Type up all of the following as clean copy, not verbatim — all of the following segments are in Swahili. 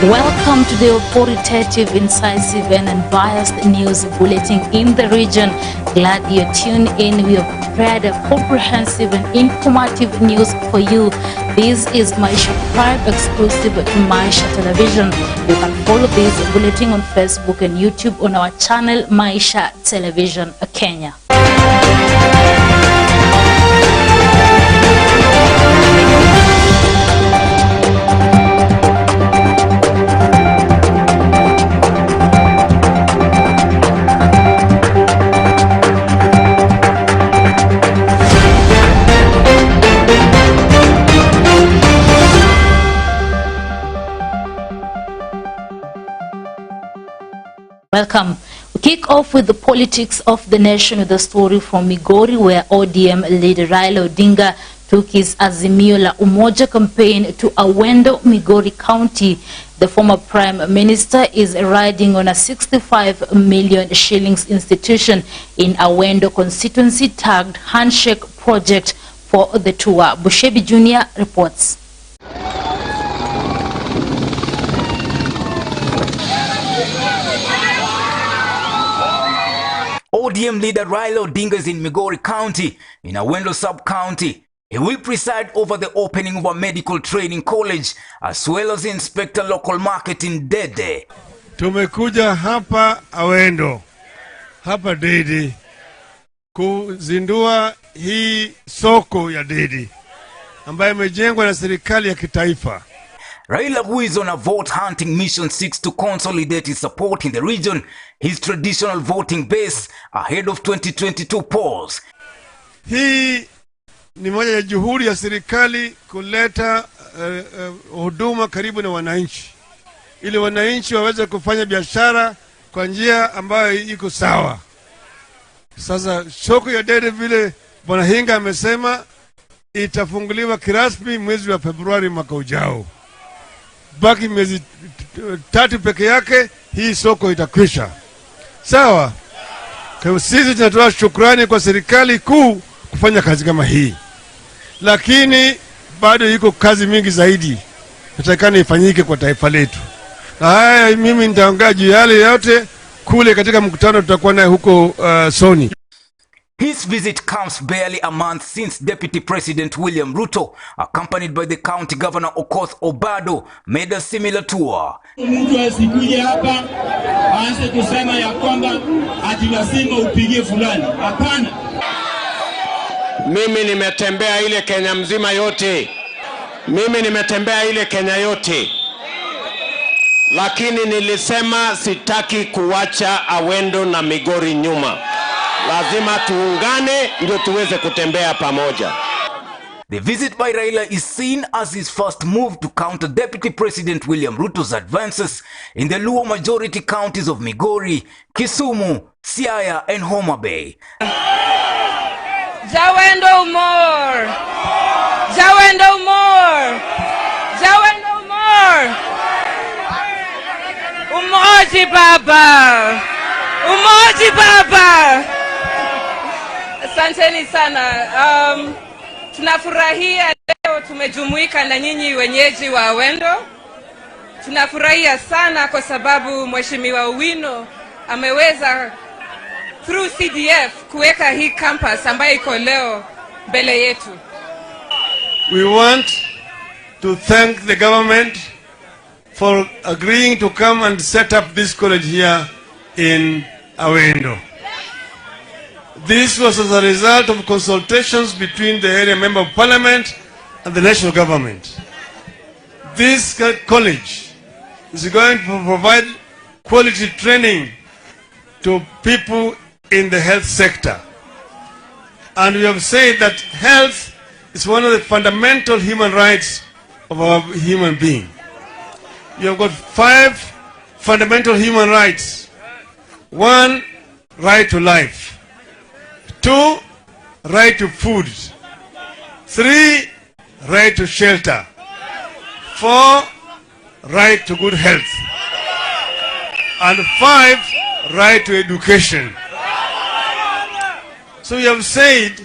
Welcome to the authoritative, incisive and unbiased news bulletin in the region. Glad you're tuned in. We have prepared a comprehensive and informative news for you. This is Maisha Prime exclusive to Maisha Television. You can follow this bulletin on Facebook and YouTube on our channel Maisha Television Kenya. Welcome. We kick off with the politics of the nation with a story from Migori, where ODM leader Raila Odinga took his Azimio la Umoja campaign to Awendo, Migori County. The former Prime Minister is riding on a 65 million shillings institution in Awendo constituency tagged Handshake Project for the tour. Bushebi Jr. reports. ODM leader Raila Odinga is in Migori County, in Awendo sub-county. He will preside over the opening of a medical training college, as well as inspect a local market in Dede. Tumekuja hapa Awendo, hapa Dede, kuzindua hii soko ya Dede, ambayo imejengwa na serikali ya kitaifa. Raila, who is on a vote hunting mission, seeks to consolidate his support in the region, his traditional voting base, ahead of 2022 polls. Hii ni moja ya juhudi ya serikali kuleta huduma karibu na wananchi, ili wananchi waweze kufanya biashara kwa njia ambayo iko sawa. Sasa soko ya Dede, vile Bwana Hinga amesema, itafunguliwa kirasmi mwezi wa Februari mwaka ujao. Baki miezi 3 peke yake, hii soko itakwisha. Sawa? Kwa sisi tunatoa shukrani kwa serikali kuu kufanya kazi kama hii. Lakini bado iko kazi mingi zaidi natakana ifanyike kwa taifa letu. Na haya mimi nitaongea juu yale yote kule katika mkutano tutakuwa naye huko Sony. His visit comes barely a month since Deputy President William Ruto, accompanied by the County Governor Okoth Obado, made a similar tour. Mtu asikuje hapa aanze kusema ya kwamba ati lazima upigie fulani. Hapana. Mimi nimetembea ile Kenya mzima yote. Mimi nimetembea ile Kenya yote. Lakini nilisema sitaki kuwacha Awendo na Migori nyuma. Lazima tuungane ndio tuweze kutembea pamoja. The visit by Raila is seen as his first move to counter Deputy President William Ruto's advances in the Luo majority counties of Migori, Kisumu, Siaya and Homa Bay. Zawendo more! Zawendo more! Zawendo more! Umoji baba! Umoji baba! Asanteni sana. Tunafurahia leo tumejumuika na nyinyi wenyeji wa Awendo. Tunafurahia sana kwa sababu Mheshimiwa Owino ameweza through CDF kuweka hii campus ambayo iko leo mbele yetu. We want to thank the government for agreeing to come and set up this college here in Awendo. This was as a result of consultations between the area member of parliament and the national government. This college is going to provide quality training to people in the health sector. And we have said that health is one of the fundamental human rights of our human being. You have got 5 fundamental human rights. 1, right to life. 2, right to food. 3, right to shelter. 4, right to good health. And 5, right to education. So we have said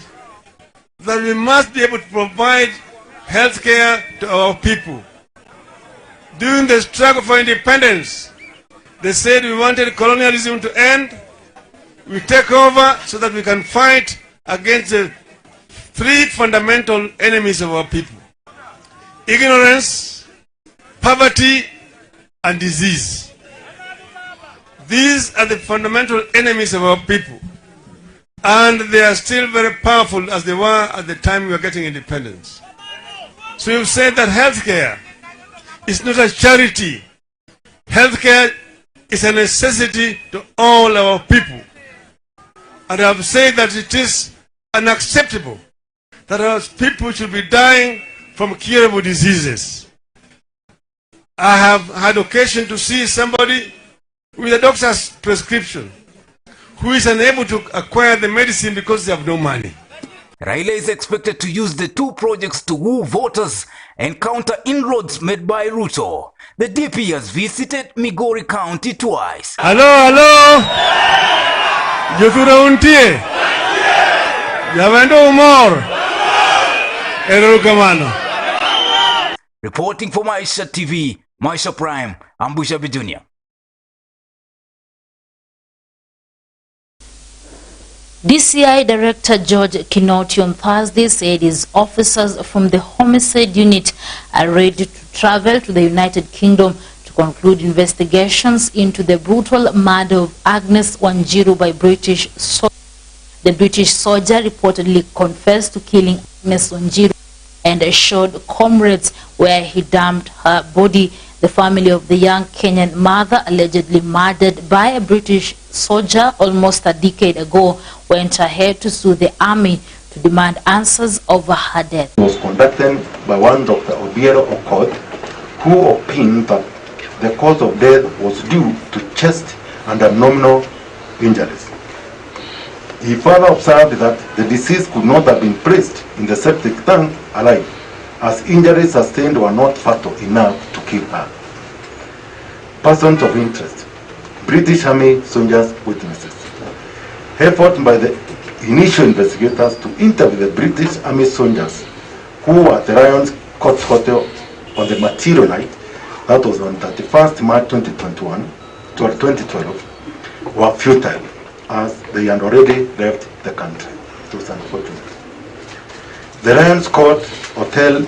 that we must be able to provide health care to our people During the struggle for independence, they said we wanted colonialism to end. We take over so that we can fight against the three fundamental enemies of our people: ignorance, poverty, and disease. These are the fundamental enemies of our people, and they are still very powerful as they were at the time we were getting independence. So you've said that healthcare is not a charity. Healthcare is a necessity to all our people. And I've said that it is unacceptable that our people should be dying from curable diseases. I have had occasion to see somebody with a doctor's prescription who is unable to acquire the medicine because they have no money. Raila is expected to use the two projects to woo voters and counter inroads made by Ruto. The DP has visited Migori County twice. Hello. Jothura untie. Javendo umor. Erukamano. Reporting for Maisha TV, Maisha Prime, I'm Busia Jr. DCI Director George Kinoti on Thursday said his officers from the homicide unit are ready to travel to the United Kingdom to conclude investigations into the brutal murder of Agnes Wanjiru by British soldiers. The British soldier reportedly confessed to killing Agnes Wanjiru and assured comrades where he dumped her body. The family of the young Kenyan mother, allegedly murdered by a British soldier almost a decade ago, went ahead to sue the army to demand answers over her death. It was conducted by one Dr. Obiero Okot, who opined that the cause of death was due to chest and abdominal injuries. He further observed that the deceased could not have been placed in the septic tank alive, as injuries sustained were not fatal enough to kill her. Persons of interest: British Army soldiers witnesses. Effort by the initial investigators to interview the British Army soldiers who were at the Ryan's Court Hotel on the material night, that was on 31st March 2012, were futile, as they had already left the country. It was unfortunate. The Ryan's Court Hotel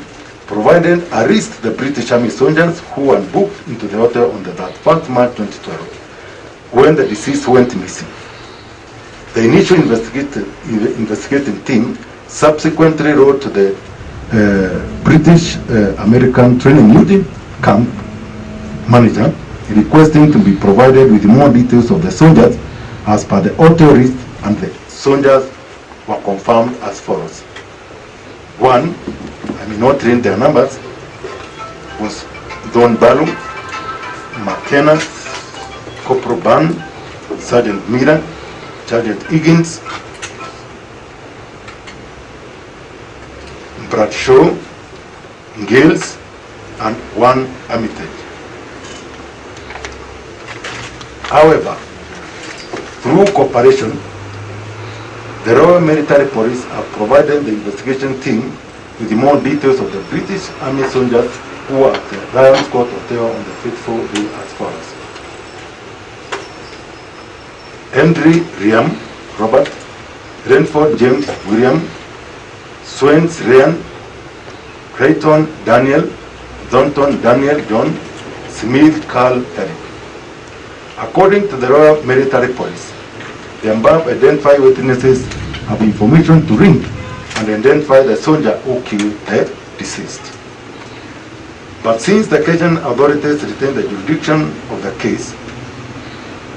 provided a risk to the British Army soldiers who were booked into the hotel on the 31st March 2012 when the deceased went missing. The initial investigating team subsequently wrote to the British American training unit camp manager requesting to be provided with more details of the soldiers as per the hotel list, and the soldiers were confirmed as follows. One, I may not read their numbers, was Don Balu, McKenna, Corporal Ban, Sergeant Mira, Sergeant Higgins, Bradshaw, Gales, and one Armitage. However, through cooperation, the Royal Military Police have provided the investigation team with more details of the British Army soldiers who were at the Ryan's Court Hotel on the fateful day as follows. Henry Riam Robert, Renford James William, Swains Ryan, Creighton Daniel, Thornton Daniel John, Smith Carl Eric. According to the Royal Military Police, the above identified witnesses have information to ring and identify the soldier who killed the deceased. But since the Kenyan authorities retain the jurisdiction of the case,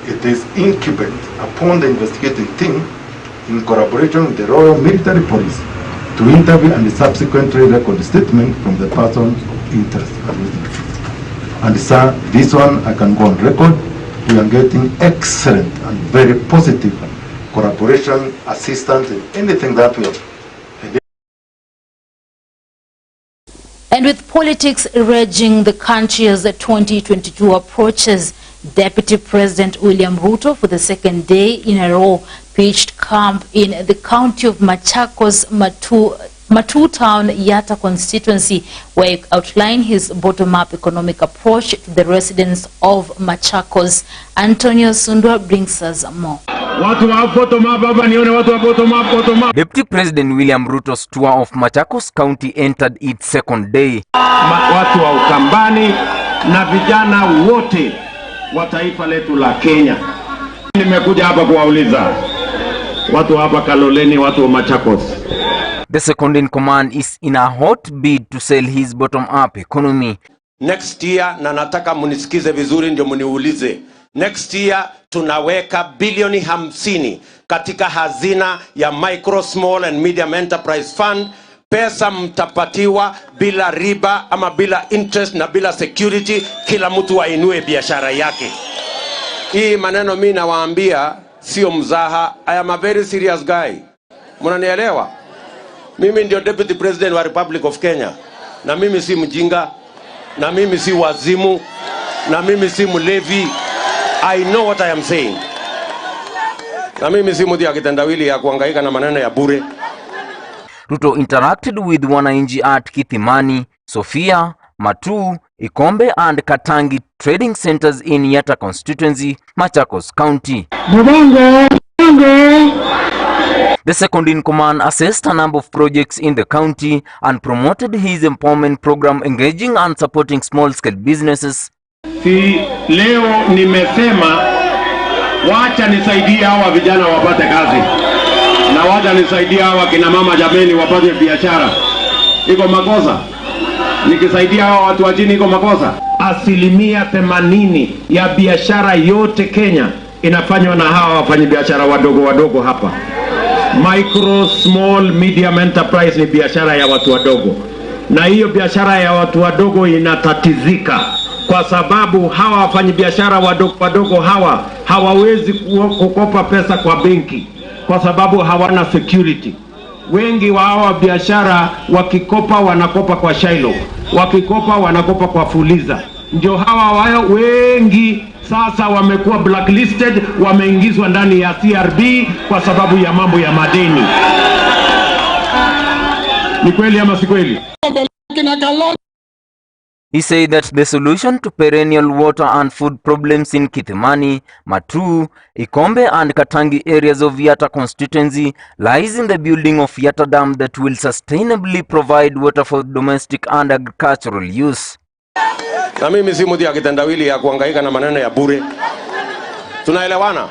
it is incumbent upon the investigating team, in collaboration with the Royal Military Police, to interview and subsequently record statement from the persons of interest. And sir, this one I can go on record. We are getting excellent and very positive collaboration, assistance in anything that we have. And with politics raging the country as the 2022 approaches, Deputy President William Ruto, for the second day in a row, pitched camp in the county of Machakos, Matu Town, Yatta constituency, where he outlined his bottom-up economic approach to the residents of Machakos. Antonio Sundwa brings us more. Deputy President William Ruto's tour of Machakos County entered its second day. Watu wa Ukambani na vijana wote wa taifa letu la Kenya. Nimekuja hapa kuwauliza watu hapa Kaloleni, watu wa Machakos. The second in command is in a hot bid to sell his bottom-up economy. Next year, na nataka munisikize vizuri ndio muniulize. Next year tunaweka bilioni 50 katika hazina ya Micro, Small and Medium Enterprise Fund. Pesa mtapatiwa bila riba ama bila interest na bila security, kila mtu ainue biashara yake. Hii maneno mimi nawaambia sio mzaha. I am a very serious guy. Mnanielewa? Mimi ndio Deputy President wa Republic of Kenya. Na mimi si mjinga, na mimi si wazimu, na mimi si mlevi. I know what I am saying. Na mimi si mtu ya kitendawili ya kuhangaika na maneno ya bure. Ruto interacted with wananchi at Kithimani, Sofia, Matu, Ikombe and Katangi trading centers in Yatta constituency, Machakos County. The second in command assessed a number of projects in the county and promoted his empowerment program engaging and supporting small-scale businesses. Si leo nimesema wacha nisaidie hawa vijana wapate kazi. Na wacha nisaidie hawa kina mama jameni wapate biashara. Iko makosa? Nikisaidia hawa watu wa chini iko makosa? 80% ya biashara yote Kenya inafanywa na hawa wafanyabiashara wadogo hapa. Micro, Small, Medium Enterprise ni biashara ya watu wadogo. Na hiyo biashara ya watu wadogo inatatizika kwa sababu hawa wafanyabiashara wadogo hawa hawawezi kukopa pesa kwa benki kwa sababu hawana security. Wengi wa hawa biashara wakikopa wanakopa kwa Shailo, wakikopa wanakopa kwa Fuliza. Ndio hawa wengi sasa wamekuwa blacklisted, wameingizwa ndani ya CRB kwa sababu ya mambo ya madeni. Ni kweli ama si kweli? He said that the solution to perennial water and food problems in Kithimani, Matu, Ikombe and Katangi areas of Yatta constituency lies in the building of Yatta Dam that will sustainably provide water for domestic and agricultural use. Na mimi si mtu ya kitendawili ya kuhangaika na maneno ya bure. Tunaelewana?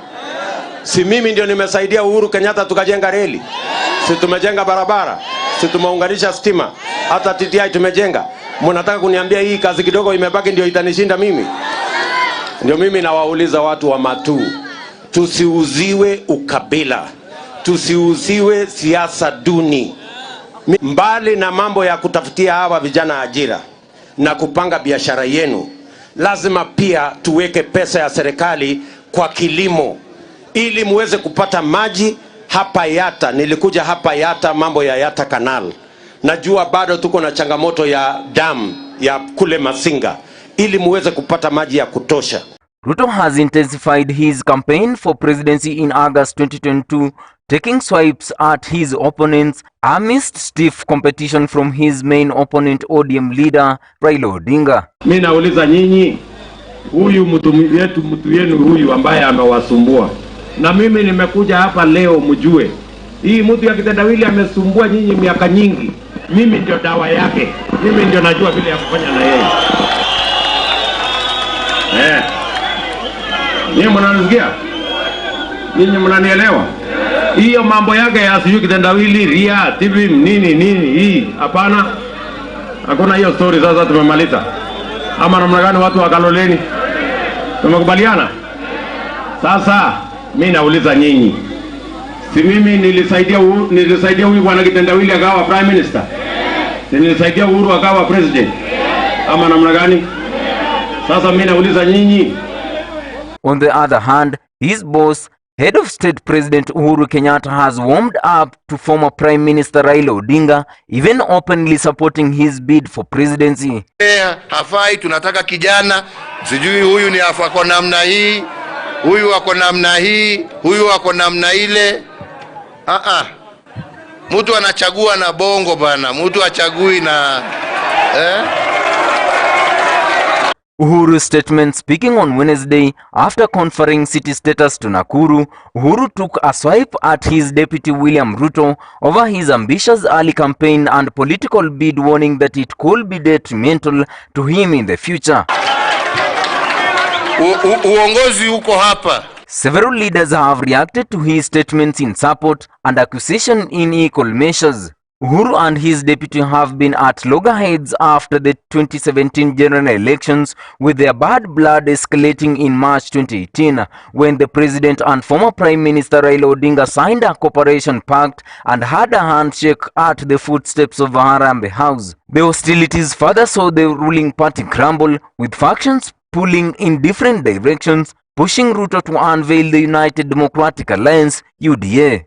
Si mimi ndio nimesaidia Uhuru Kenyatta tukajenga reli. Si tumejenga barabara. Si tumeunganisha stima. Hata TTI tumejenga. Mnataka kuniambia hii kazi kidogo imebaki ndio itanishinda mimi? Ndio mimi nawauliza watu wa Matu. Tusiuziwe ukabila. Tusiuziwe siasa duni. Mbali na mambo ya kutafutia hawa vijana ajira na kupanga biashara yenu, lazima pia tuweke pesa ya serikali kwa kilimo ili muweze kupata maji hapa Yatta. Nilikuja hapa Yatta mambo ya Yatta Canal. Najua bado tuko na changamoto ya dam ya kule Masinga ili muweze kupata maji ya kutosha. Ruto has intensified his campaign for presidency in August 2022, taking swipes at his opponents amidst stiff competition from his main opponent ODM leader Raila Odinga. Mimi nauliza nyinyi, huyu mtu yenu huyu ambaye amewasumbua, na mimi nimekuja hapa leo mjue, hii mtu ya kitendawili amesumbua nyinyi miaka nyingi. Mimi ndio dawa yake. Mimi ndio najua vile ya kufanya na yeye. Nyinyi mnanisikia? Nyinyi mnanielewa? Hiyo mambo yake ya siju kitendawili, ria, TV, nini, hii, hapana. Hakuna hiyo story sasa tumemaliza. Ama namna gani watu wa Kaloleni? Tumekubaliana? Sasa, mimi nauliza nyinyi. Si mimi nilisaidia huyu bwana kitendawili akawa prime minister? Si nilisaidia Uhuru akawa president? Ama namna gani? Sasa mimi nauliza nyinyi. On the other hand, his boss, Head of State President Uhuru Kenyatta, has warmed up to former Prime Minister Raila Odinga, even openly supporting his bid for presidency. Hafai, tunataka kijana, sijui huyu ni afako namna hii, huyu wako namna hii, huyu wako namna ile. Mtu anachagua na bongo bana, mtu achagui na Uhuru's statement speaking on Wednesday after conferring city status to Nakuru, Uhuru took a swipe at his deputy William Ruto over his ambitious early campaign and political bid, warning that it could be detrimental to him in the future. Uongozi uko hapa. Several leaders have reacted to his statements in support and accusation in equal measures. Uhuru and his deputy have been at loggerheads after the 2017 general elections, with their bad blood escalating in March 2018, when the president and former Prime Minister Raila Odinga signed a cooperation pact and had a handshake at the footsteps of Harambee House. The hostilities further saw the ruling party crumble, with factions pulling in different directions, pushing Ruto to unveil the United Democratic Alliance, UDA.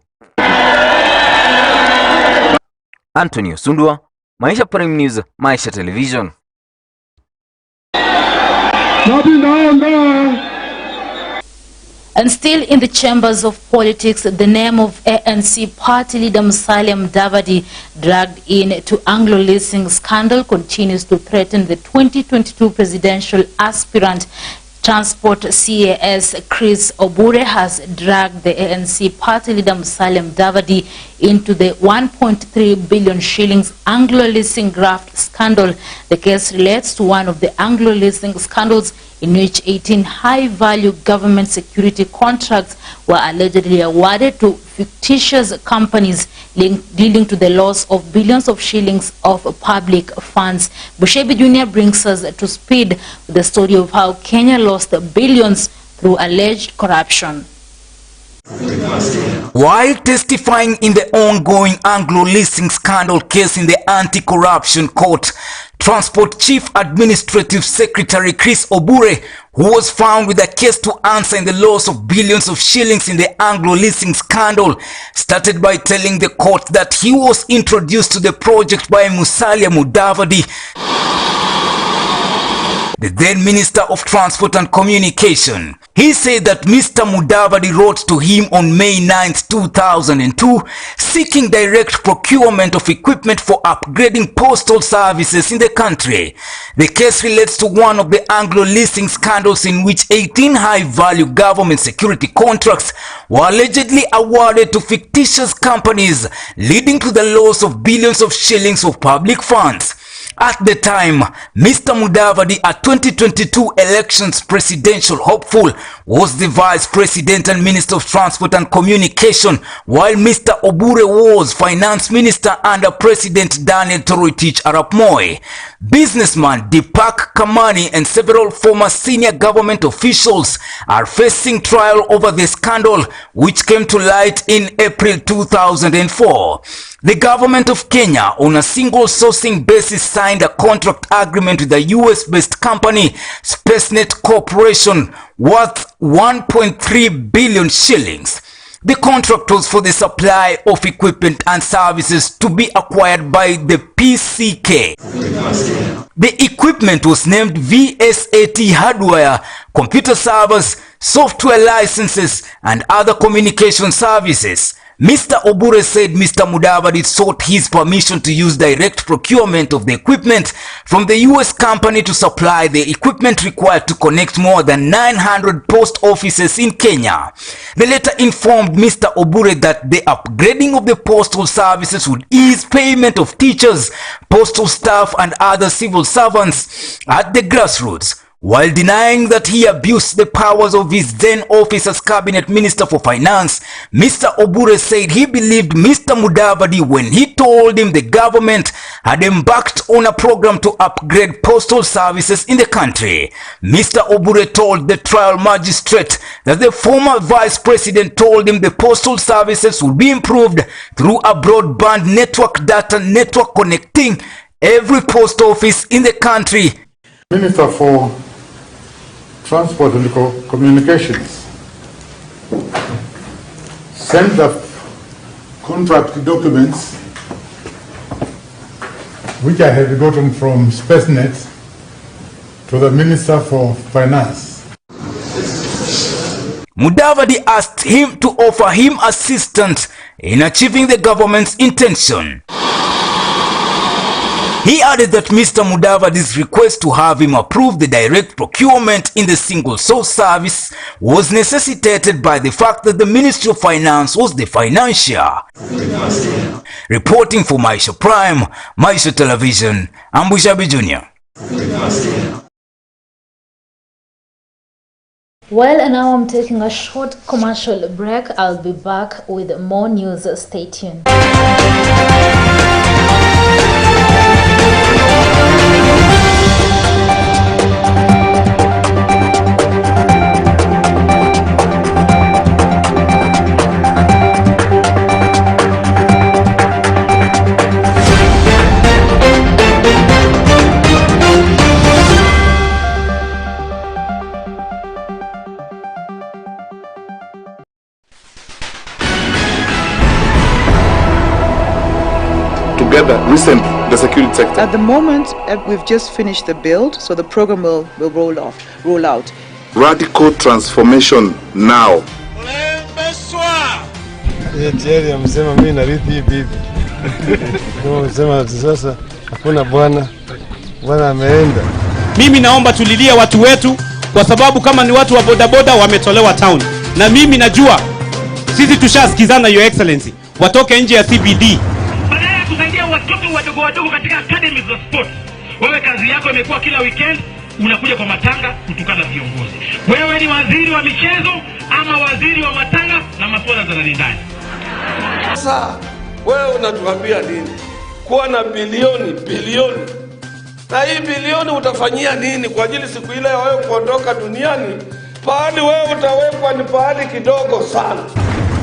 Antonio Sundwa, Maisha Prime News, Maisha Television. And still in the chambers of politics, the name of ANC party leader Musalia Mudavadi, dragged into Anglo leasing scandal, continues to threaten the 2022 presidential aspirant. Transport CAS Chris Obure has dragged the ANC party leader Musalia Mudavadi into the 1.3 billion shillings Anglo leasing graft scandal. The case relates to one of the Anglo leasing scandals in which 18 high-value government security contracts were allegedly awarded to fictitious companies leading to the loss of billions of shillings of public funds. Bushebi Jr. brings us to speed with the story of how Kenya lost billions through alleged corruption. While testifying in the ongoing Anglo leasing scandal case in the anti-corruption court, Transport Chief Administrative Secretary Chris Obure, who was found with a case to answer in the loss of billions of shillings in the Anglo leasing scandal, started by telling the court that he was introduced to the project by Musalia Mudavadi, the then Minister of Transport and Communication. He said that Mr. Mudavadi wrote to him on May 9, 2002, seeking direct procurement of equipment for upgrading postal services in the country. The case relates to one of the Anglo leasing scandals in which 18 high-value government security contracts were allegedly awarded to fictitious companies, leading to the loss of billions of shillings of public funds. At the time, Mr. Mudavadi, a 2022 elections presidential hopeful, was the Vice President and Minister of Transport and Communication, while Mr. Obure was Finance Minister under President Daniel Toroitich Arap Moi. Businessman Deepak Kamani and several former senior government officials are facing trial over the scandal, which came to light in April 2004. The government of Kenya, on a single sourcing basis, signed a contract agreement with a US-based company, SpaceNet Corporation, worth 1.3 billion shillings. The contract was for the supply of equipment and services to be acquired by the PCK. The equipment was named VSAT hardware, computer servers, software licenses, and other communication services. Mr. Obure said Mr. Mudavadi sought his permission to use direct procurement of the equipment from the US company to supply the equipment required to connect more than 900 post offices in Kenya. The letter informed Mr. Obure that the upgrading of the postal services would ease payment of teachers, postal staff, and other civil servants at the grassroots. While denying that he abused the powers of his then office as Cabinet Minister for Finance, Mr. Obure said he believed Mr. Mudavadi when he told him the government had embarked on a program to upgrade postal services in the country. Mr. Obure told the trial magistrate that the former Vice President told him the postal services would be improved through a broadband network data network connecting every post office in the country. Minister for Transport and Communications sent the contract documents which I had gotten from SpaceNet to the Minister for Finance. Mudavadi asked him to offer him assistance in achieving the government's intention. He added that Mr. Mudavadi's request to have him approve the direct procurement in the single source service was necessitated by the fact that the Ministry of Finance was the financier. Reporting for Maisha Prime, Maisha Television, I'm Bushabi Jr. Well, and now I'm taking a short commercial break. I'll be back with more news. Stay tuned. Together recently the security sector. At the moment, we've just finished the build, so the program will roll out. Radical transformation now. Mimi naomba tulilie watu wetu, kwa sababu kama ni watu wa bodaboda wametolewa town, na mimi najua sisi tushasikizana, Your Excellency, watoke nje ya CBD. Badala kusaidia watoto wadogo katika academies za sport, wewe kazi yako imekuwa kila weekend unakuja kwa matanga kutukana viongozi. Wewe ni waziri wa michezo ama waziri wa matanga na masuala za ndani. Sasa wewe unatuambia nini? Kuwa na bilioni na hii bilioni utafanyia nini kwa ajili siku ile ya wewe kuondoka duniani? Pahali wewe utawekwa ni pahali kidogo sana.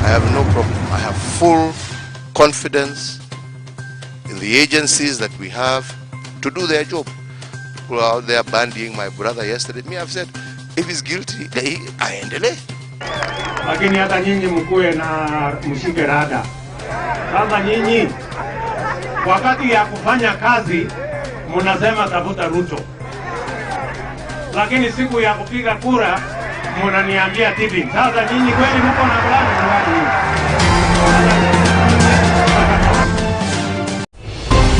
I have no problem. I have full confidence in the agencies that we have to do their job. People are out there bandying my brother yesterday. Me, I've said, if he's guilty, aendelee. Lakini hata nyinyi mkuwe na mshike rada. Sasa nyinyi wakati ya kufanya kazi mnasema tafuta Ruto, lakini siku ya kupiga kura mnaniambia tipping. Sasa nyinyi kweli mko na plani?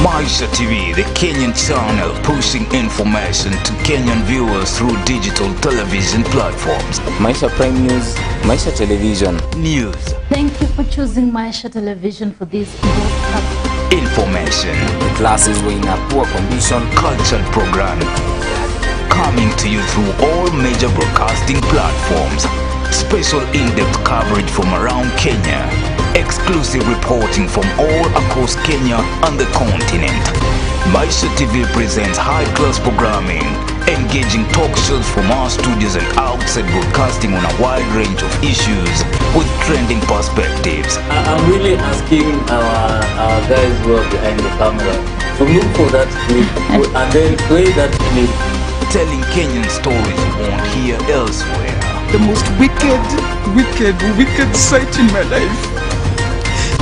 Maisha TV, the Kenyan channel pushing information to Kenyan viewers through digital television platforms. Maisha Prime News, Maisha Television. News. Thank you for choosing Maisha Television for this broadcast. Information. The classes were in a poor condition. Cultural programming. Coming to you through all major broadcasting platforms. Special in-depth coverage from around Kenya. Exclusive reporting from all across Kenya and the continent. Maisha TV presents high-class programming, engaging talk shows from our studios and outside broadcasting on a wide range of issues with trending perspectives. I'm really asking our guys who are behind the camera to look for that clip and then play that clip. Telling Kenyan stories you won't hear elsewhere. The most wicked sight in my life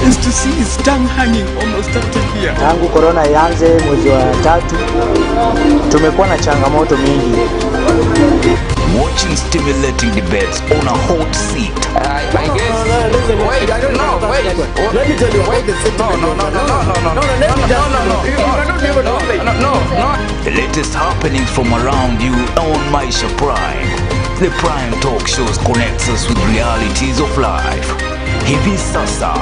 is to see his tongue hanging almost up to here. Tangu corona ianze mwezi wa 3 tumekuwa na changamoto mingi. Watching stimulating debates on a hot seat. I guess. Wait, I don't know. Wait. Let me tell you. Wait. No. The latest happenings from around you on Maisha Prime. The Prime Talk shows connects us with realities of life. Hivi sasa,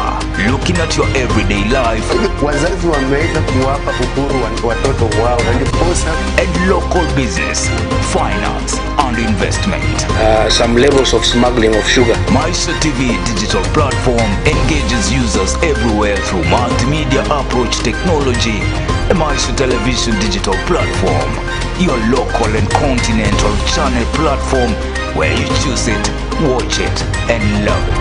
looking at your everyday life. Wazazi wameweza kuwapa uhuru watoto wao na ndiposa. And local business, finance and investment. Some levels of smuggling of sugar. Maisha TV digital platform engages users everywhere through multimedia approach technology. A Maisha Television digital platform, your local and continental channel platform where you choose it, watch it and love it.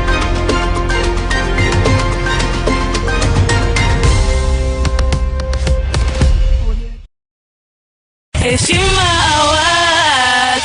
Heshima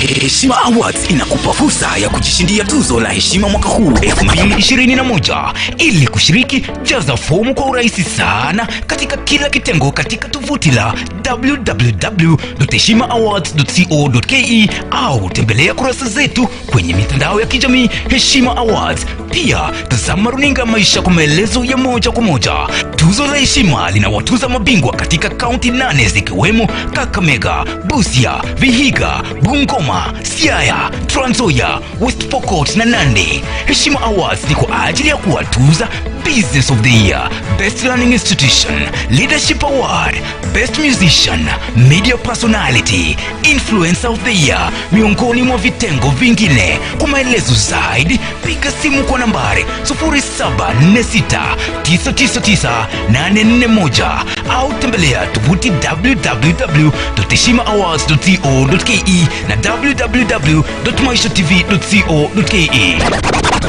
Heshima Awards inakupa fursa ya kujishindia tuzo la heshima mwaka huu 2021. Ili kushiriki, jaza fomu kwa urahisi sana katika kila kitengo katika tovuti la www.heshimaawards.co.ke au tembelea kurasa zetu kwenye mitandao ya kijamii Heshima Awards. Pia tazama runinga Maisha kwa maelezo ya moja kwa moja. Tuzo la heshima linawatuza mabingwa katika kaunti 8 zikiwemo Kakamega, Busia, Vihiga, Bungoma, Siaya, Trans Nzoia, West Pokot na Nandi. Heshima Awards ni kwa ajili ya kuwatuza Business of the Year, Best Learning Institution, Leadership Award, Best Musician, Media Personality, Influencer of the Year, miongoni mwa vitengo vingine. Kwa maelezo zaidi, piga simu kwa nambari 0746999841 au tembelea tovuti www.heshimaawards.co.ke na www.maishatv.co.ke.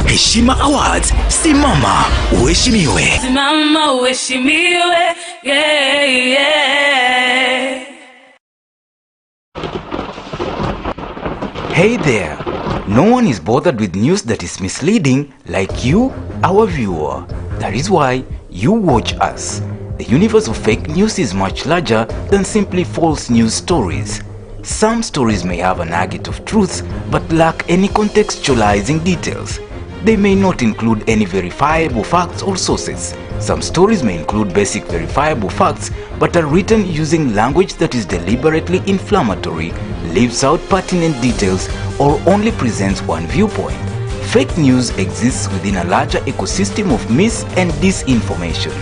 Heshima Awards, simama uheshimiwe. Simama uheshimiwe, yeah, yeah. Hey there, no one is bothered with news that is misleading like you, our viewer. That is why you watch us. The universe of fake news is much larger than simply false news stories. Some stories may have a nugget of truth but lack any contextualizing details. They may not include any verifiable facts or sources. Some stories may include basic verifiable facts but are written using language that is deliberately inflammatory, leaves out pertinent details, or only presents one viewpoint. Fake news exists within a larger ecosystem of mis- and disinformation.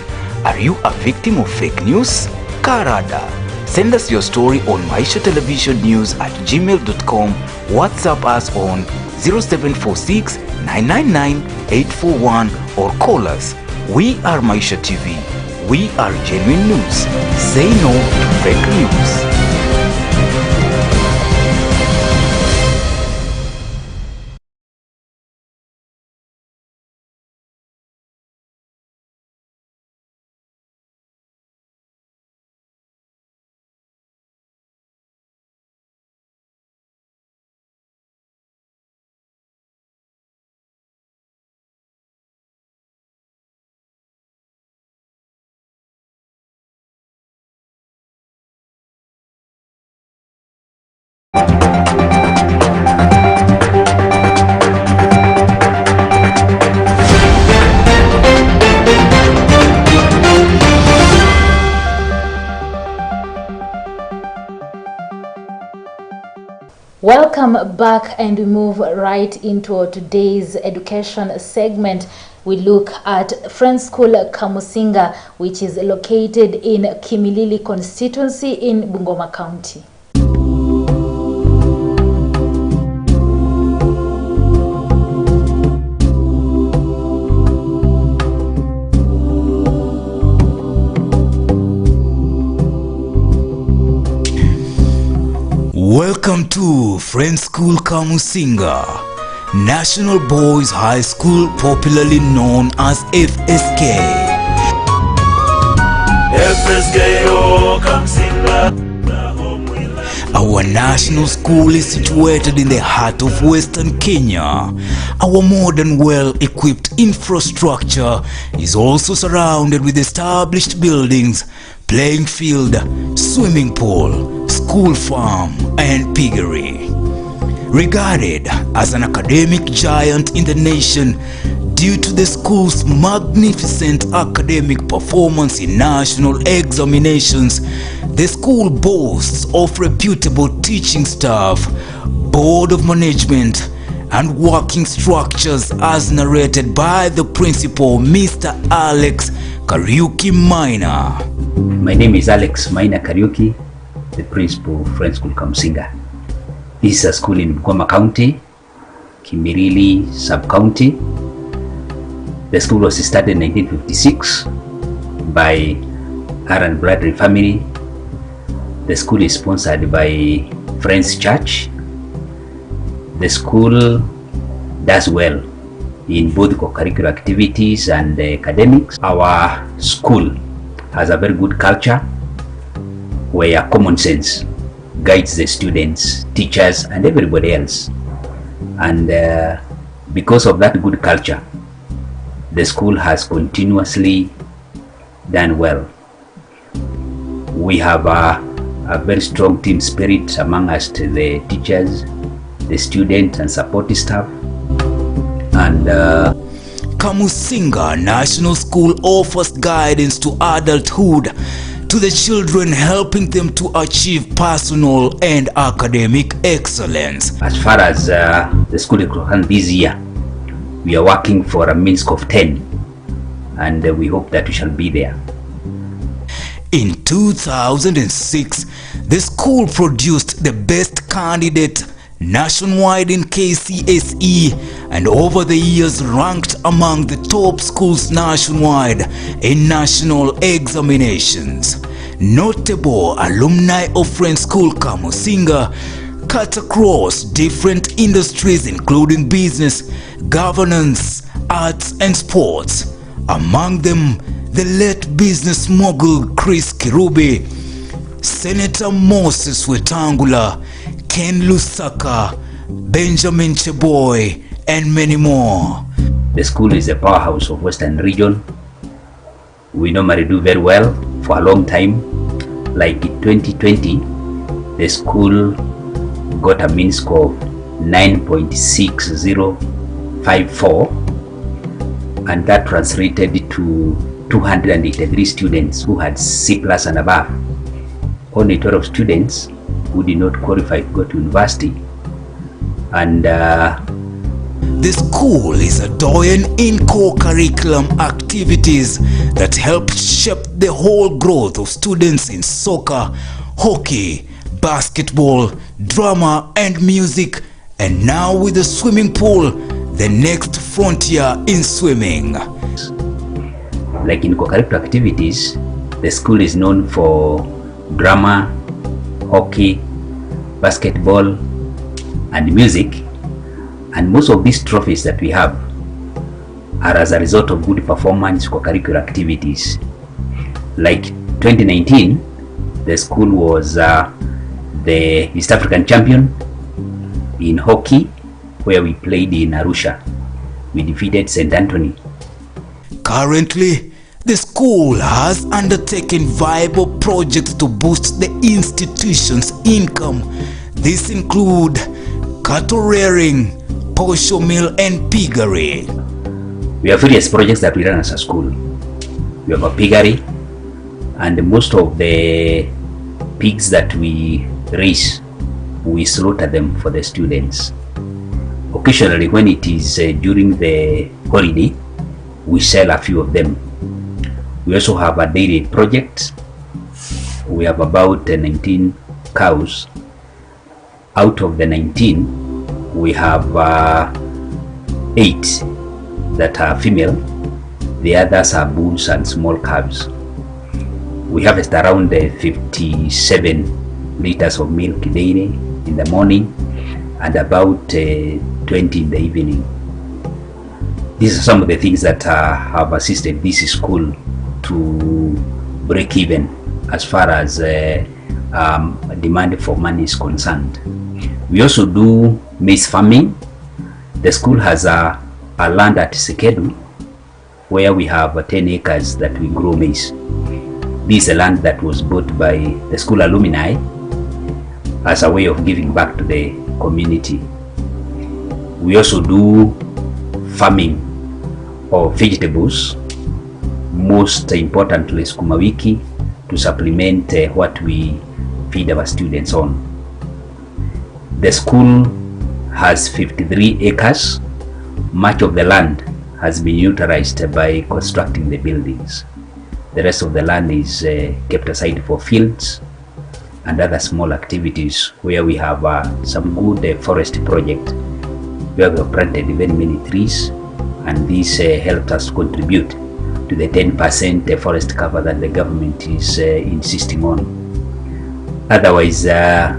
Are you a victim of fake news? Karada. Send us your story on maishatelevisionnews@gmail.com, WhatsApp us on 0746 999 841 or call us. We are Maisha TV. We are genuine news. Say no to fake news. Welcome back, and we move right into today's education segment. We look at Friends School Kamusinga, which is located in Kimilili constituency in Bungoma County. Welcome to Friends School Kamusinga, National Boys High School, popularly known as FSK. FSK, oh, Kamusinga. Our national school is situated in the heart of Western Kenya. Our modern, well-equipped infrastructure is also surrounded with established buildings, playing field, swimming pool, school farm, and piggery. Regarded as an academic giant in the nation due to the school's magnificent academic performance in national examinations, the school boasts of reputable teaching staff, board of management, and working structures as narrated by the principal, Mr. Alex Kariuki Maina. My name is Alex Maina Kariuki, the principal of Friends School Kamusinga. This is a school in Bungoma County, Kimilili sub-county. The school was started in 1956 by Aaron Bradley family. The school is sponsored by Friends Church. The school does well in both co-curricular activities and academics. Our school has a very good culture where common sense guides the students, teachers, and everybody else. And because of that good culture, the school has continuously done well. We have a very strong team spirit among us, the teachers, the students, and support staff. And Kamusinga National School offers guidance to adulthood to the children, helping them to achieve personal and academic excellence. As far as the school is concerned, this year we are working for a mean score of 10, and we hope that we shall be there. In 2006, the school produced the best candidate nationwide in KCSE, and over the years ranked among the top schools nationwide in national examinations. Notable alumni of Friends School Kamusinga cut across different industries including business, governance, arts and sports. Among them, the late business mogul Chris Kirubi, Senator Moses Wetangula, Ken Lusaka, Benjamin Cheboy, and many more. The school is a powerhouse of Western region. We normally do very well for a long time. Like in 2020, the school got a mean score of 9.6054, and that translated to 283 students who had C+ and above. Only 12 students who did not qualify to go to university. And the school is a doyen in co-curriculum activities that help shape the whole growth of students in soccer, hockey, basketball, drama and music, and now with the swimming pool, the next frontier in swimming. Like in co-curricular activities, the school is known for drama, hockey, basketball, and music. And most of these trophies that we have are as a result of good performance co-curricular activities. Like 2019, the school was the East African champion in hockey, where we played in Arusha. We defeated St. Anthony. Currently, the school has undertaken viable projects to boost the institution's income. These include cattle rearing, posho mill and piggery. We have various projects that we run as a school. We have a piggery, and most of the pigs that we raise, we slaughter them for the students. Occasionally, when it is during the holiday, we sell a few of them. We also have a dairy project. We have about 19 cows. Out of the 19, we have 8 that are female. The others are bulls and small calves. We harvest around 57 liters of milk daily in the morning and about 20 in the evening. These are some of the things that have assisted this school to break even as far as demand for money is concerned. We also do maize farming. The school has a land at Sekedu where we have 10 acres that we grow maize. This is a land that was bought by the school alumni as a way of giving back to the community. We also do farming of vegetables, most importantly sukuma wiki, to supplement what we feed our students on. The school has 53 acres. Much of the land has been utilized by constructing the buildings. The rest of the land is kept aside for fields and other small activities where we have some good forest project where we have planted very many trees, and this helped us contribute to the 10% forest cover that the government is insisting on. Otherwise, the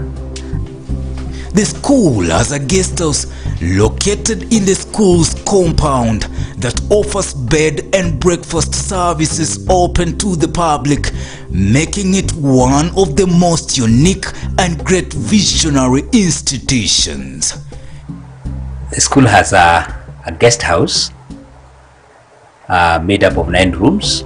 school has a guest house located in the school's compound that offers bed and breakfast services open to the public, making it one of the most unique and great visionary institutions. The school has a guest house made up of 9 rooms.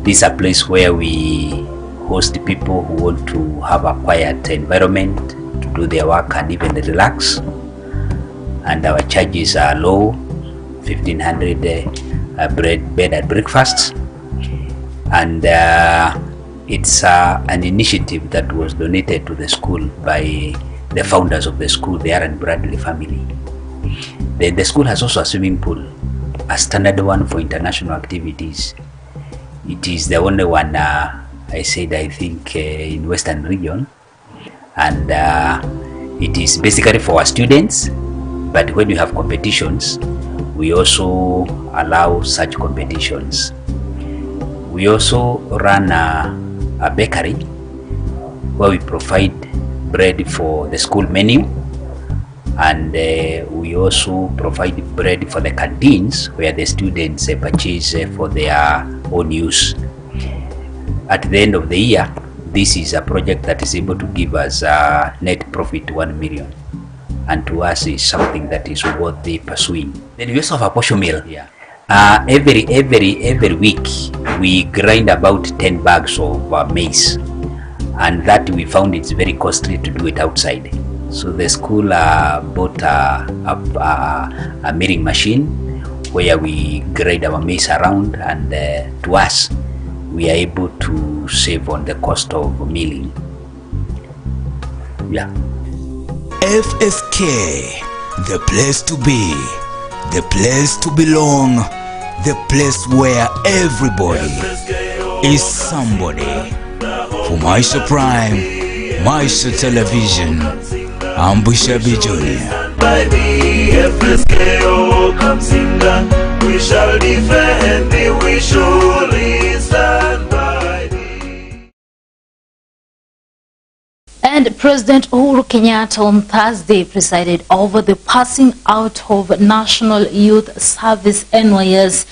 This is a place where we host people who want to have a quiet environment to do their work and even relax. And our charges are low, 1,500 bed and breakfast. And it's an initiative that was donated to the school by the founders of the school, the Aaron Bradley family. Then the school has also a swimming pool, a standard one for international activities. It is the only one, I think, in Western region. And it is basically for our students, but when you have competitions, we also allow such competitions. We also run a bakery where we provide bread for the school menu, and we also provide bread for the canteens where the students purchase for their own use. At the end of the year, this is a project that is able to give us a net profit 1 million, and to us is something that is worth pursuing. Then we also have a portion meal. Yeah. Every week we grind about 10 bags of maize, and that we found it's very costly to do it outside. So the school bought a milling machine where we grind our maize around, and to us we are able to save on the cost of milling. Yeah. FSK, the place to be, the place to belong, the place where everybody is somebody. For Maisha Prime, Maisha Television, I'm Busia Junior. By the FSK, Kamsinga, we shall defend thee, we surely stand by thee. And President Uhuru Kenyatta on Thursday presided over the passing out of National Youth Service NYS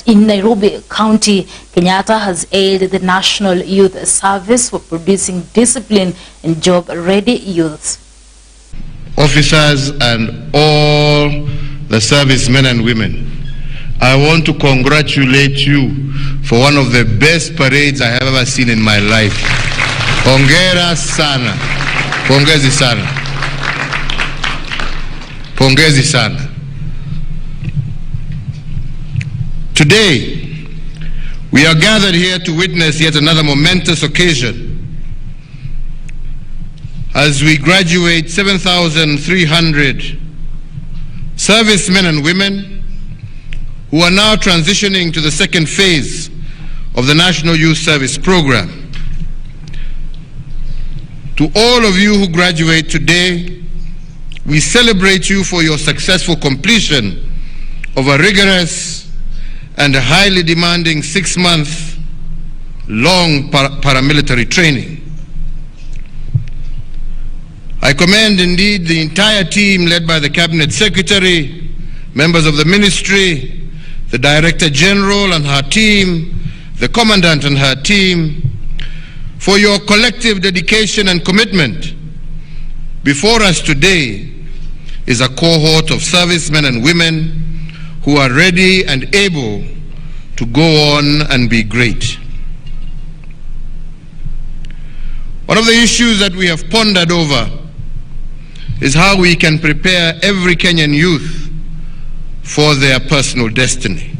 in Nairobi County. Kenyatta has hailed the National Youth Service for producing discipline and job-ready youths. Officers and all the servicemen and women, I want to congratulate you for one of the best parades I have ever seen in my life. Hongera sana. Pongezi sana. Pongezi sana. Today, we are gathered here to witness yet another momentous occasion as we graduate 7,300 servicemen and women who are now transitioning to the second phase of the National Youth Service Program. To all of you who graduate today, we celebrate you for your successful completion of a rigorous and a highly demanding 6-month long paramilitary training. I commend indeed the entire team led by the Cabinet Secretary, members of the Ministry, the Director General and her team, the Commandant and her team, for your collective dedication and commitment. Before us today is a cohort of servicemen and women who are ready and able to go on and be great. One of the issues that we have pondered over is how we can prepare every Kenyan youth for their personal destiny.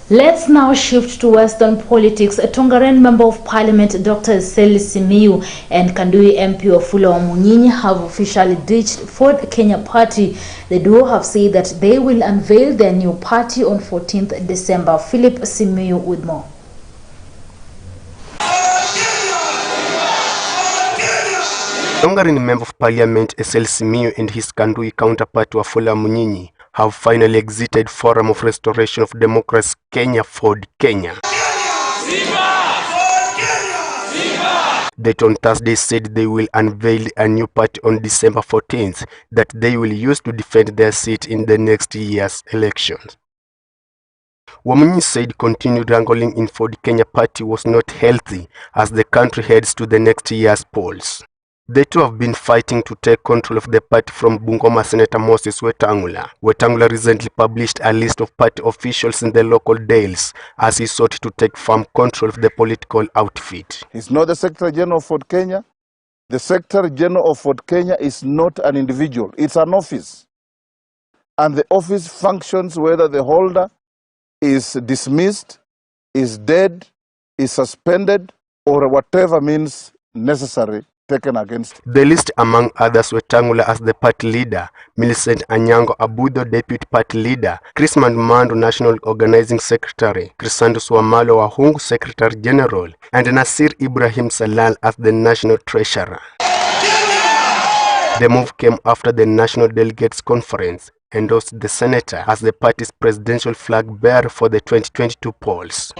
Let's now shift to Western politics. A Tongaren Member of Parliament, Dr. Seli Simiyu, and Kandui MP Wafula Wamunyinyi have officially ditched Ford Kenya Party. The duo have said that they will unveil their new party on 14th December. Philip Simiyu with more. Tongaren Member of Parliament Seli Simiyu and his Kandui counterpart Wafula Wamunyinyi have finally exited Forum of Restoration of Democracy Kenya, Ford Kenya. that on Thursday said they will unveil a new party on December 14th that they will use to defend their seat in the next year's elections. Wamunyi said continued wrangling in Ford Kenya party was not healthy as the country heads to the next year's polls. The two have been fighting to take control of the party from Bungoma Senator Moses Wetangula. Wetangula recently published a list of party officials in the local dales as he sought to take firm control of the political outfit. He's not the Secretary General of Ford Kenya. The Secretary General of Ford Kenya is not an individual. It's an office. And the office functions whether the holder is dismissed, is dead, is suspended, or whatever means necessary taken against. The list among others were Wetangula as the party leader, Millicent Anyango Abudo deputy party leader, Chris Mandumando national organizing secretary, Crisandus Wamalo Wahungu secretary general, and Nasir Ibrahim Salal as the national treasurer. The move came after the National Delegates Conference endorsed the senator as the party's presidential flag bearer for the 2022 polls.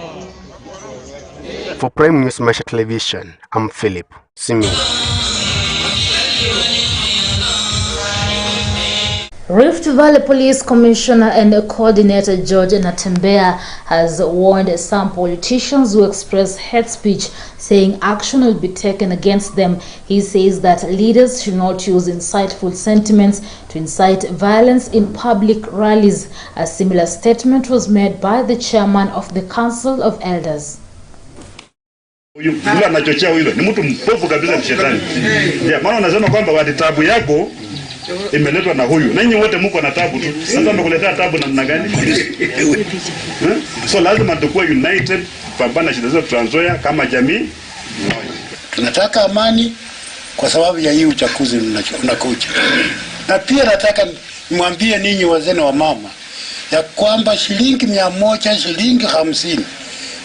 For Prime News Maisha Television, I'm Philip Simi. Rift Valley Police Commissioner and Coordinator George Natembea has warned some politicians who express hate speech, saying action will be taken against them. He says that leaders should not use insightful sentiments to incite violence in public rallies. A similar statement was made by the chairman of the Council of Elders. Yule anachochea hilo ni mtu mpofu kabisa, ni shetani. Ya maana unasema kwamba wadi tabu yako imeletwa na huyu. Na nyinyi wote mko na tabu tu. Sasa mmekuletea tabu namna gani? So lazima tukue united kupambana shida zetu Trans Nzoia kama jamii. Tunataka amani kwa sababu ya hii uchaguzi unakuja. Na pia nataka nimwambie ninyi wazee na wamama ya kwamba shilingi 100, shilingi 50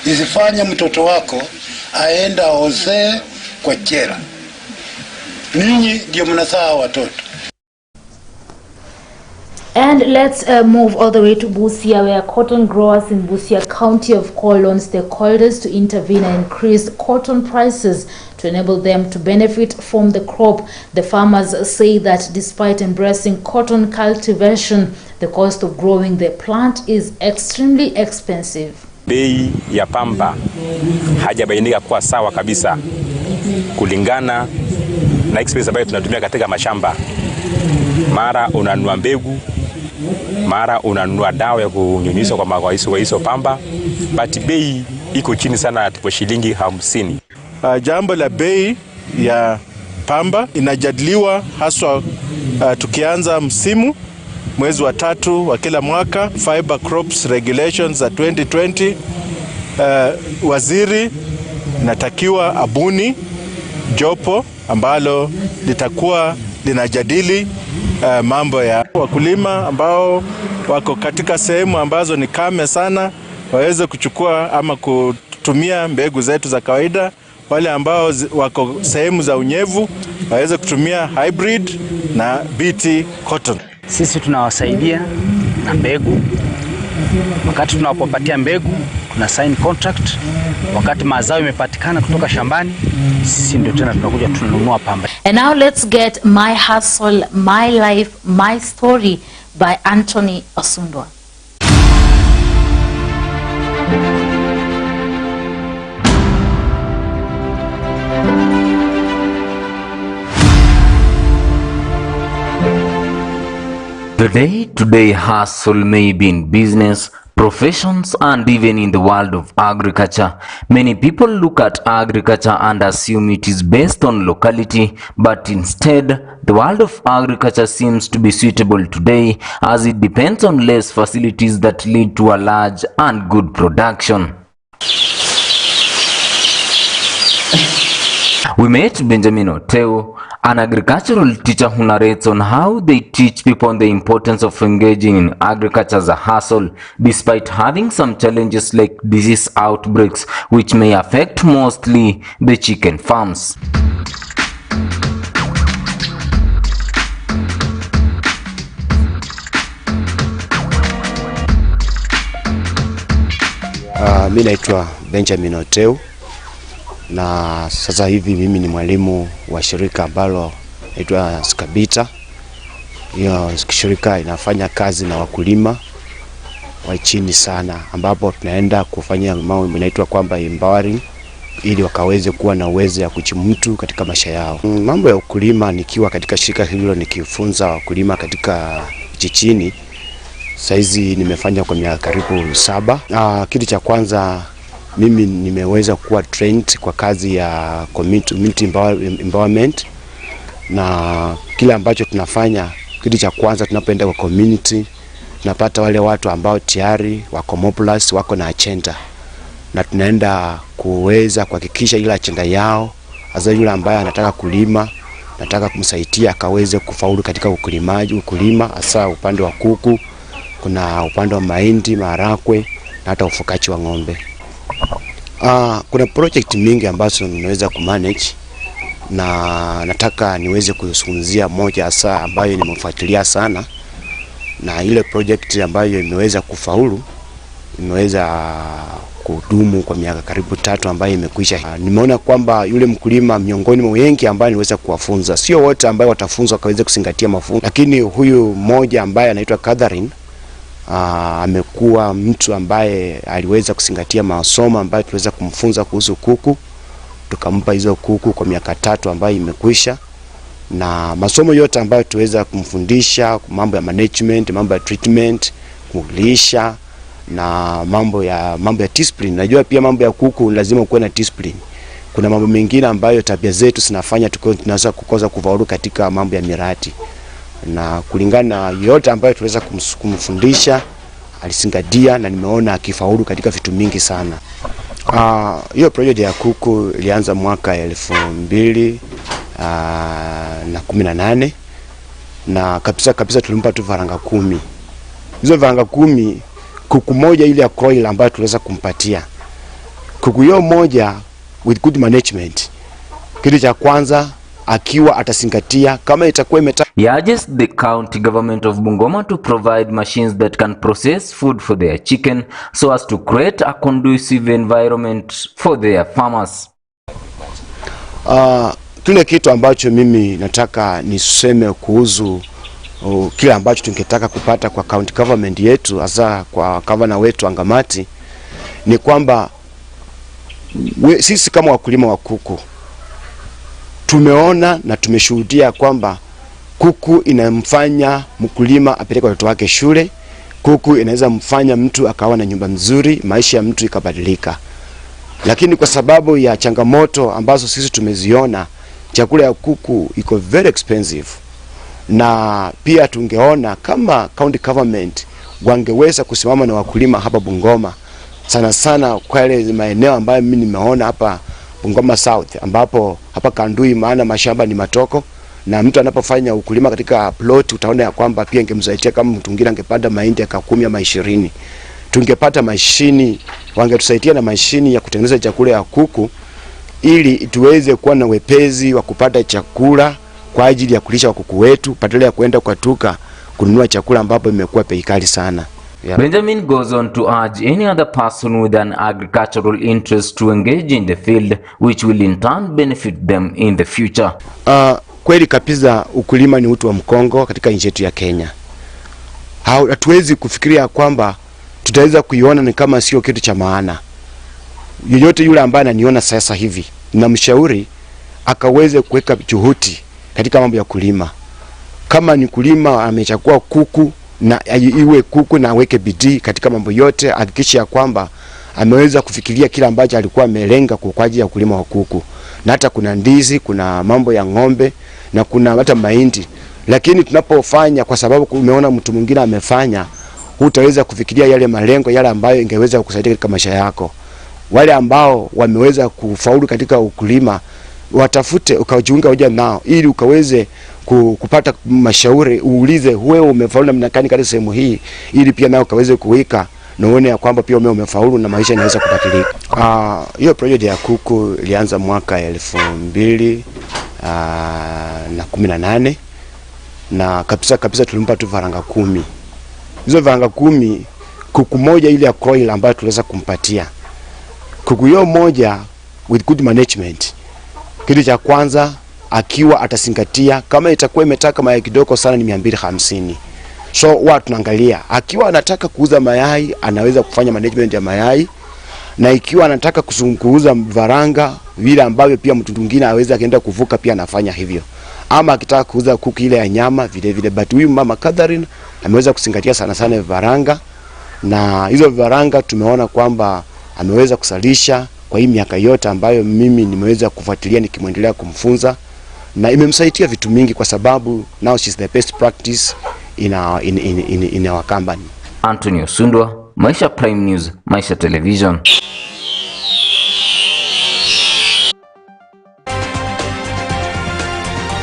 isifanye mtoto wako aenda ozee kwa jela. Ninyi ndio mnazaa watoto. And let's move all the way to Busia, where cotton growers in Busia County have called on stakeholders to intervene and increase cotton prices to enable them to benefit from the crop. The farmers say that despite embracing cotton cultivation, the cost of growing the plant is extremely expensive. Bei ya pamba hajabainika kuwa sawa kabisa kulingana na expense ambayo tunatumia katika mashamba. Mara unanunua mbegu, mara unanunua dawa ya kunyunyizwa kwa magwaiso hizo pamba, but bei iko chini sana kwa shilingi 50. Jambo la bei ya pamba inajadiliwa haswa tukianza msimu mwezi wa 3 wa kila mwaka. Fiber Crops Regulations za 2020, waziri natakiwa abuni jopo ambalo litakuwa linajadili mambo ya wakulima ambao wako katika sehemu ambazo ni kame sana waweze kuchukua ama kutumia mbegu zetu za kawaida. Wale ambao wako sehemu za unyevu waweze kutumia hybrid na BT cotton. Sisi tunawasaidia na mbegu. Wakati tunawapatia mbegu, tuna sign contract. Wakati mazao imepatikana kutoka shambani, sisi ndio tena tunakuja tununua pamba. And now let's get My Hustle, My Life, My Story by Anthony Osundwa. The day-to-day hustle may be in business, professions, and even in the world of agriculture. Many people look at agriculture and assume it is based on locality, but instead, the world of agriculture seems to be suitable today as it depends on less facilities that lead to a large and good production. We met Benjamin Oteo, an agricultural teacher who narrates on how they teach people the importance of engaging in agriculture as a hustle, despite having some challenges like disease outbreaks, which may affect mostly the chicken farms. Mimi naitwa Benjamin Oteo. na sasa hivi mimi ni mwalimu wa shirika ambalo inaitwa Skabita. Hiyo shirika inafanya kazi na wakulima wa chini sana, ambapo tunaenda kufanya mambo inaitwa kwamba empowering, ili wakaweze kuwa na uwezo ya kujimudu katika maisha yao. Mambo ya ukulima, nikiwa katika shirika hilo nikifunza wakulima katika jijini. Saizi nimefanya kwa miaka karibu 7. Kitu cha kwanza, mimi nimeweza kuwa trained kwa kazi ya community empowerment, na kile ambacho tunafanya, kitu cha kwanza tunapoenda kwa community tunapata wale watu ambao tayari wako mobilized, wako na agenda, na tunaenda kuweza kuhakikisha ile agenda yao, hasa yule ambaye anataka kulima, nataka kumsaidia akaweze kufaulu katika ukulima, hasa upande wa kuku, kuna upande wa mahindi, maharagwe na hata ufugaji wa ng'ombe. Kuna project mingi ambazo ninaweza kumanage, na nataka niweze kuzungumzia moja hasa ambayo nimefuatilia sana, na ile project ambayo imeweza kufaulu, imeweza kudumu kwa miaka karibu 3 ambayo imekwisha. Nimeona kwamba yule mkulima miongoni mwa wengi ambaye niweza kuwafunza, sio wote ambao watafunzwa wakaweza kuzingatia mafunzo, lakini huyu mmoja ambaye anaitwa Catherine amekuwa mtu ambaye aliweza kuzingatia masomo ambayo tuweza kumfunza kuhusu kuku. Tukampa hizo kuku kwa miaka 3 ambayo imekwisha, na masomo yote ambayo tuweza kumfundisha, mambo ya management, mambo ya treatment, kulisha na mambo ya discipline. Najua pia mambo ya kuku lazima kuwe na discipline. Kuna mambo mengine ambayo tabia zetu zinafanya tunaweza kukosa kufaulu katika mambo ya miradi, na kulingana na yote ambayo tuweza kumfundisha alizingatia, na nimeona akifaulu katika vitu mingi sana. Hiyo project ya kuku ilianza mwaka 2018, na kabisa tulimpa tu faranga 10. Hizo faranga 10, kuku moja ile ya coil ambayo tuweza kumpatia. Kuku hiyo moja with good management, kitu cha kwanza akiwa atazingatia kama itakuwa He urges the county government of Bungoma to provide machines that can process food for their chicken so as to create a conducive environment for their farmers. Kile kitu ambacho mimi nataka niseme kuhusu kile ambacho tungetaka kupata kwa county government yetu, hasa kwa governor wetu Angamati, ni kwamba sisi kama wakulima wa kuku tumeona na tumeshuhudia kwamba kuku inamfanya mkulima apeleke watoto wake shule. Kuku inaweza mfanya mtu akawa na nyumba nzuri, maisha ya mtu ikabadilika. Lakini kwa sababu ya changamoto ambazo sisi tumeziona, chakula ya kuku iko very expensive, na pia tungeona kama county government wangeweza kusimama na wakulima hapa Bungoma, sana sana kwa ile maeneo ambayo mimi nimeona hapa Bungoma South, ambapo hapa Kandui, maana mashamba ni matoko, na mtu anapofanya ukulima katika plot utaona ya kwamba pia ingemsaidia kama mtu mwingine angepanda mahindi aka 10 ama 20. Tungepata mashini, wangetusaidia na mashini ya kutengeneza chakula ya kuku, ili tuweze kuwa na wepezi wa kupata chakula kwa ajili ya kulisha kuku wetu, badala ya kwenda kwa duka kununua chakula ambapo imekuwa bei kali sana. Yeah. Benjamin goes on to urge any other person with an agricultural interest to engage in the field, which will in turn benefit them in the future. Kweli kabisa ukulima ni uti wa mkongo katika nchi yetu ya Kenya. Hatuwezi kufikiria kwamba tutaweza kuiona ni kama sio kitu cha maana. Yoyote yule ambaye ananiona sasa hivi, namshauri akaweze kuweka juhudi katika mambo ya kulima. Kama ni kulima amechagua kuku, na iwe kuku, na aweke bidii katika mambo yote, hakikisha kwamba ameweza kufikiria kila ambacho alikuwa amelenga kwa ajili ya kulima wa kuku. Na hata kuna ndizi, kuna mambo ya ng'ombe, na kuna hata mahindi. Lakini tunapofanya kwa sababu umeona mtu mwingine amefanya, hutaweza kufikiria yale malengo yale ambayo ingeweza kukusaidia katika maisha yako. Wale ambao wameweza kufaulu katika ukulima, watafute ukajiunga hoja nao, ili ukaweze kupata mashauri, uulize wewe umefaulu namna gani katika sehemu hii, ili pia nao ukaweze kuweka na uone ya kwamba pia umefaulu na maisha yanaweza kubadilika. Hiyo project ya kuku ilianza mwaka 2018, na kabisa tulimpa tu faranga 10. Hizo faranga 10, kuku moja ile ya coil ambayo tuliweza kumpatia. Kuku hiyo moja with good management. Kitu cha kwanza akiwa atazingatia kama itakuwa imetaka mayai kidogo sana ni 250. So watu tunaangalia akiwa anataka kuuza mayai anaweza kufanya management ya mayai, na ikiwa anataka kuuza varanga vile ambavyo pia mtu mwingine aweza kaenda kuvuka pia anafanya hivyo, ama akitaka kuuza kuku ile ya nyama vile vile. But huyu mama Catherine ameweza kuzingatia sana sana varanga, na hizo varanga tumeona kwamba ameweza kusalisha kwa hii miaka yote ambayo mimi nimeweza kufuatilia nikimwendelea kumfunza, na imemsaidia vitu mingi kwa sababu now she's the best practice in our company. Antonio Sundwa, Maisha Prime News, Maisha Television.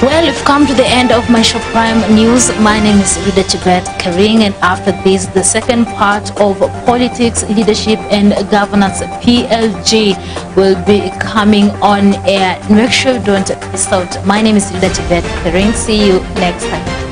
Well, we've come to the end of Maisha Prime News. My name is Ruto Kering, and after this, the second part of Politics, Leadership and Governance PLG will be coming on air. Make sure you don't miss out. My name is Ruto Kering. See you next time.